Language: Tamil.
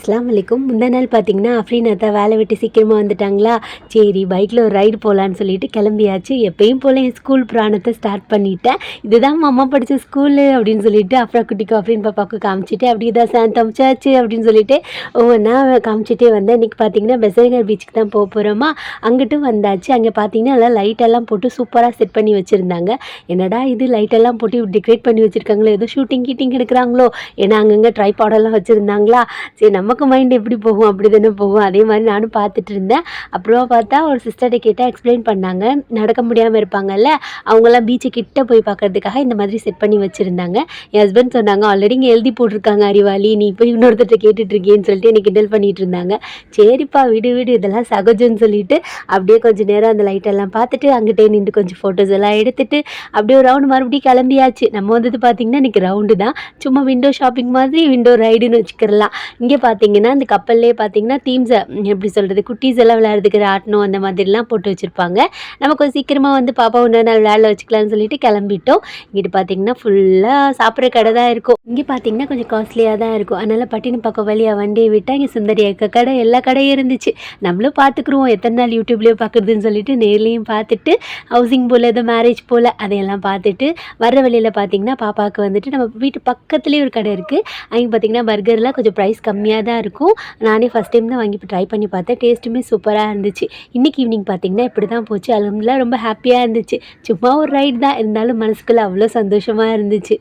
அஸ்ஸலாமு அலைக்கும். முந்தா நாள் பார்த்தீங்கன்னா, அஃப்ரீன் அத்தா வேலை விட்டு சீக்கிரமா வந்துட்டாங்களா, சரி பைக்கில் ஒரு ரைடு போகலான்னு சொல்லிட்டு கிளம்பியாச்சு. எப்பயும் போல் என் ஸ்கூல் புராணத்தை ஸ்டார்ட் பண்ணிட்டேன். இதுதான் அம்மா படித்த ஸ்கூலு அப்படின்னு சொல்லிட்டு அஃப்ரா குட்டிக்கு அஃப்ரீன் பாப்பாவுக்கு காமிச்சிட்டு, அப்படி இதான் சாந்தம் சர்ச்சு அப்படின்னு சொல்லிட்டு ஒவ்வொன்றா காமிச்சிட்டே வந்தேன். இன்றைக்கி பார்த்தீங்கன்னா பெசரிகர் பீச்சுக்கு தான் போக போகிறோமா, அங்கிட்டும் வந்தாச்சு. அங்கே பார்த்தீங்கன்னா நல்லா லைட்டெல்லாம் போட்டு சூப்பராக செட் பண்ணி வச்சுருந்தாங்க. என்னடா இது லைட்டெல்லாம் போட்டு டெக்கரேட் பண்ணி வச்சுருக்காங்களோ, ஏதோ ஷூட்டிங் கீட்டிங் எடுக்கிறாங்களோ, ஏன்னா அங்கங்கே ட்ரைபாடெல்லாம் வச்சுருந்தாங்களா. சரி நமக்கு மைண்ட் எப்படி போகும் அப்படி தானே போகும். அதே மாதிரி நானும் பார்த்துட்டு இருந்தேன். அப்புறமா பார்த்தா ஒரு சிஸ்டர்கிட்ட கேட்டால் எக்ஸ்பிளைன் பண்ணாங்க. நடக்க முடியாமல் இருப்பாங்கல்ல, அவங்களாம் பீச்சு கிட்ட போய் பார்க்கறதுக்காக இந்த மாதிரி செட் பண்ணி வச்சுருந்தாங்க. என் ஹஸ்பண்ட் சொன்னாங்க, ஆல்ரெடி இங்கே எழுதி போட்டிருக்காங்க அறிவாளி, நீ போய் இன்னொருத்தர்கிட்ட கேட்டுட்ருக்கேன்னு சொல்லிட்டு எனக்கு கிண்டல் பண்ணிகிட்டு இருந்தாங்க. சரிப்பா விடு விடு இதெல்லாம் சகஜம்னு சொல்லிட்டு அப்படியே கொஞ்சம் நேரம் அந்த லைட்டெல்லாம் பார்த்துட்டு அங்கிட்டே நின்று கொஞ்சம் ஃபோட்டோஸ் எல்லாம் எடுத்துட்டு அப்படியே ஒரு ரவுண்டு மறுபடியும் கிளம்பியாச்சு. நம்ம வந்தது பார்த்திங்கன்னா இன்றைக்கி ரவுண்டு தான், சும்மா விண்டோ ஷாப்பிங் மாதிரி விண்டோ ரைடுன்னு வச்சுக்கிறலாம். இங்கே பார்த்தீங்கன்னா இந்த கப்பல்லே பார்த்தீங்கன்னா தீம்ஸை எப்படி சொல்கிறது, குட்டீஸ் எல்லாம் விளையாடுறதுக்கு ராட்டணும் அந்த மாதிரிலாம் போட்டு வச்சுருப்பாங்க. நம்ம கொஞ்சம் சீக்கிரமாக வந்து பாப்பா இன்னொரு நாள் விளையாட வச்சுக்கலாம்னு சொல்லிட்டு கிளம்பிட்டோம். இங்கிட்டு பார்த்தீங்கன்னா ஃபுல்லாக சாப்பிட்ற கடை தான் இருக்கும். இங்கே பார்த்தீங்கன்னா கொஞ்சம் காஸ்ட்லியாக தான் இருக்கும். அதனால் பட்டினம் பக்கம் வழியாக வண்டியை விட்டால் இங்கே சுந்தரி அக்கா கடை எல்லா கடையும் இருந்துச்சு. நம்மளும் பார்த்துக்குருவோம் எத்தனை நாள் யூடியூப்லேயே பார்க்குறதுன்னு சொல்லிட்டு நேர்லேயும் பார்த்துட்டு ஹவுசிங் போல் ஏதோ மேரேஜ் போல் அதையெல்லாம் பார்த்துட்டு வர்ற வழியில் பார்த்தீங்கன்னா பாப்பாவுக்கு வந்துட்டு நம்ம வீட்டு பக்கத்துலேயே ஒரு கடை இருக்குது. அங்கே பார்த்தீங்கன்னா பர்கர்லாம் கொஞ்சம் ப்ரைஸ் கம்மியாக தான் இருக்கும். நானே ஃபஸ்ட் டைம் தான் வாங்கி இப்போ ட்ரை பண்ணி பார்த்தேன். டேஸ்ட்டுமே சூப்பராக இருந்துச்சு. இன்றைக்கி ஈவினிங் பார்த்தீங்கன்னா இப்படி தான் போச்சு. அல்ஹம்துலில்லாஹ் ரொம்ப ஹாப்பியாக இருந்துச்சு. சும்மா ஒரு ரைட் தான் இருந்தாலும் மனசுக்குள்ளே அவ்வளோ சந்தோஷமாக இருந்துச்சு.